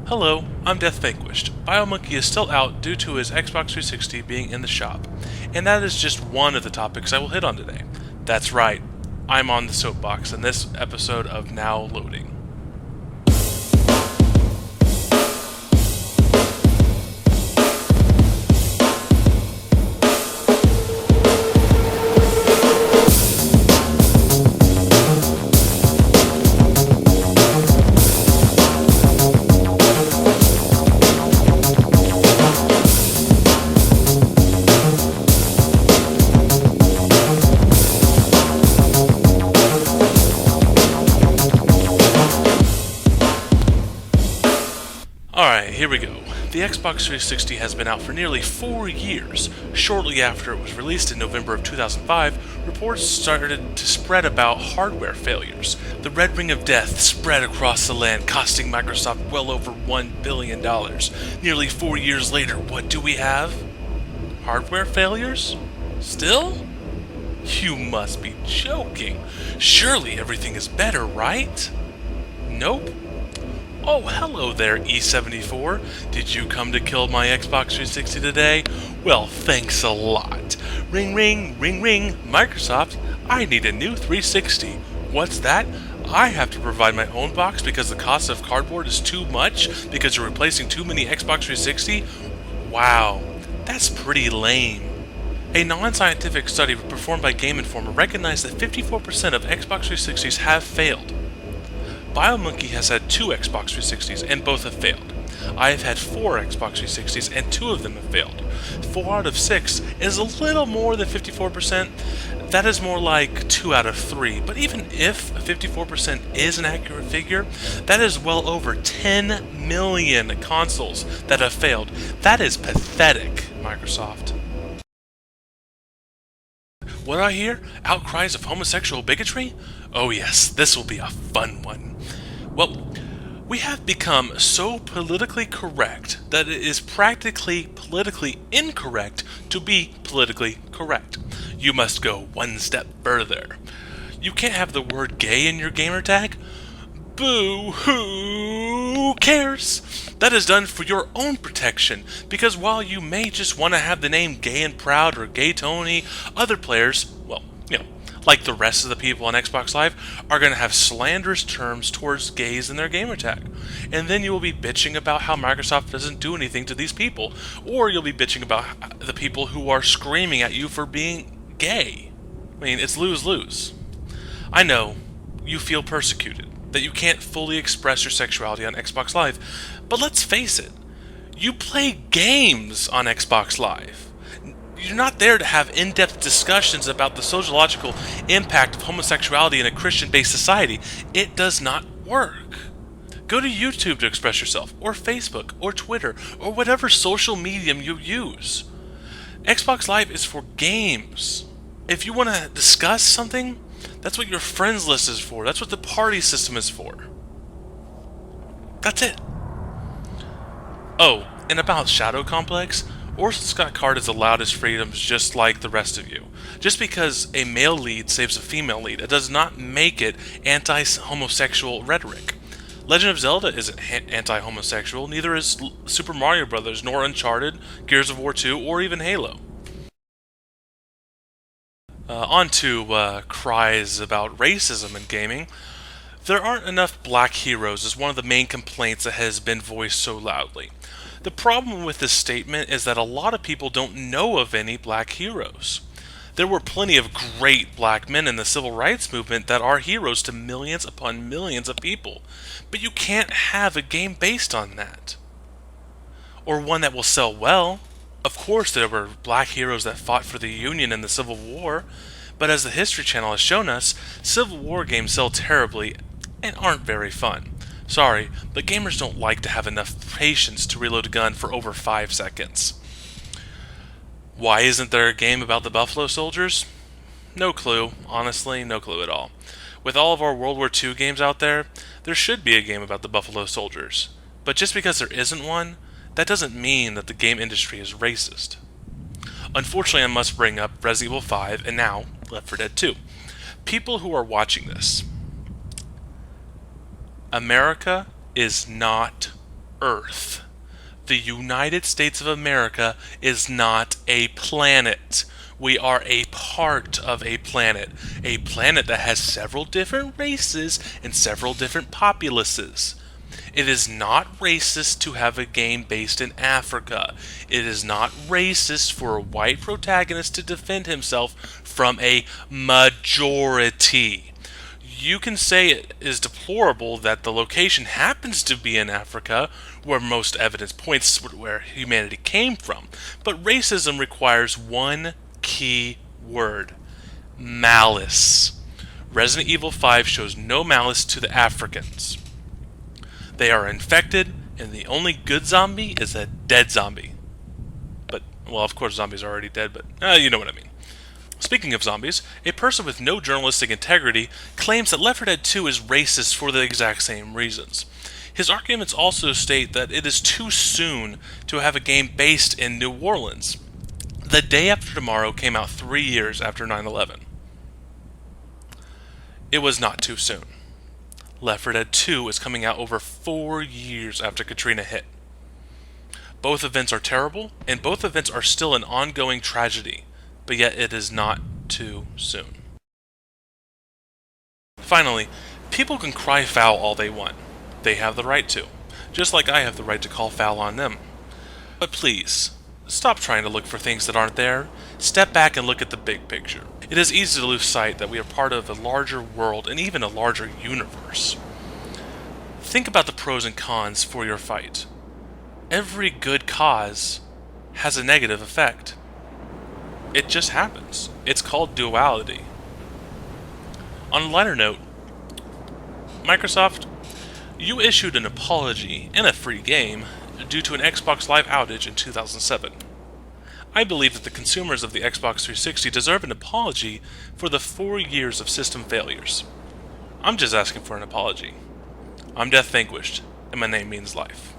Hello, I'm deathVANQUISHED. BioMonkey is still out due to his Xbox 360 being in the shop, and that is just one of the topics I will hit on today. That's right, I'm on the soapbox in this episode of Now Loading. Alright, here we go. The Xbox 360 has been out for nearly 4 years. Shortly after it was released in November of 2005, reports started to spread about hardware failures. The Red Ring of Death spread across the land, costing Microsoft well over $1 billion. Nearly 4 years later, what do we have? Hardware failures? Still? You must be joking. Surely everything is better, right? Nope. Oh, hello there, E74. Did you come to kill my Xbox 360 today? Well, thanks a lot. Ring, ring, ring, ring. Microsoft, I need a new 360. What's that? I have to provide my own box because the cost of cardboard is too much because you're replacing too many Xbox 360? Wow, that's pretty lame. A non-scientific study performed by Game Informer recognized that 54% of Xbox 360s have failed. BioMonkey has had 2 Xbox 360s and both have failed. I have had 4 Xbox 360s and 2 of them have failed. 4 out of 6 is a little more than 54%. That is more like 2 out of 3. But even if 54% is an accurate figure, that is well over 10 million consoles that have failed. That is pathetic, Microsoft. What do I hear? Outcries of homosexual bigotry? Oh yes, this will be a fun one. Well, we have become so politically correct that it is practically politically incorrect to be politically correct. You must go one step further. You can't have the word gay in your gamer tag? Boo, who cares? That is done for your own protection, because while you may just want to have the name Gay and Proud or Gay Tony, other players, well, like the rest of the people on Xbox Live, are going to have slanderous terms towards gays in their gamer tag. And then you will be bitching about how Microsoft doesn't do anything to these people, or you'll be bitching about the people who are screaming at you for being gay. I mean, it's lose-lose. I know, you feel persecuted, that you can't fully express your sexuality on Xbox Live, but let's face it, you play games on Xbox Live. You're not there to have in-depth discussions about the sociological impact of homosexuality in a Christian-based society. It does not work. Go to YouTube to express yourself, or Facebook, or Twitter, or whatever social medium you use. Xbox Live is for games. If you want to discuss something, that's what your friends list is for. That's what the party system is for. That's it. Oh, and about Shadow Complex, Orson Scott Card is allowed his freedoms just like the rest of you. Just because a male lead saves a female lead, it does not make it anti-homosexual rhetoric. Legend of Zelda isn't anti-homosexual, neither is Super Mario Bros., nor Uncharted, Gears of War 2, or even Halo. On to cries about racism in gaming. There aren't enough black heroes is one of the main complaints that has been voiced so loudly. The problem with this statement is that a lot of people don't know of any black heroes. There were plenty of great black men in the civil rights movement that are heroes to millions upon millions of people, but you can't have a game based on that. Or one that will sell well. Of course there were black heroes that fought for the Union in the Civil War, but as the History Channel has shown us, Civil War games sell terribly and aren't very fun. Sorry, but gamers don't like to have enough patience to reload a gun for over 5 seconds. Why isn't there a game about the Buffalo Soldiers? No clue. Honestly, no clue at all. With all of our World War II games out there, there should be a game about the Buffalo Soldiers. But just because there isn't one, that doesn't mean that the game industry is racist. Unfortunately, I must bring up Resident Evil 5 and now Left 4 Dead 2. People who are watching this, America is not Earth. The United States of America is not a planet. We are a part of a planet that has several different races and several different populaces. It is not racist to have a game based in Africa. It is not racist for a white protagonist to defend himself from a majority. You can say it is deplorable that the location happens to be in Africa, where most evidence points where humanity came from, but racism requires one key word: malice. Resident Evil 5 shows no malice to the Africans. They are infected, and the only good zombie is a dead zombie. But, well, of course zombies are already dead, but you know what I mean. Speaking of zombies, a person with no journalistic integrity claims that Left 4 Dead 2 is racist for the exact same reasons. His arguments also state that it is too soon to have a game based in New Orleans. The Day After Tomorrow came out 3 years after 9/11. It was not too soon. Left 4 Dead 2 is coming out over 4 years after Katrina hit. Both events are terrible, and both events are still an ongoing tragedy, but yet it is not too soon. Finally, people can cry foul all they want. They have the right to, just like I have the right to call foul on them. But please, stop trying to look for things that aren't there. Step back and look at the big picture. It is easy to lose sight that we are part of a larger world and even a larger universe. Think about the pros and cons for your fight. Every good cause has a negative effect. It just happens. It's called duality. On a lighter note, Microsoft, you issued an apology and a free game due to an Xbox Live outage in 2007. I believe that the consumers of the Xbox 360 deserve an apology for the 4 years of system failures. I'm just asking for an apology. I'm deathVANQUISHED, and my name means life.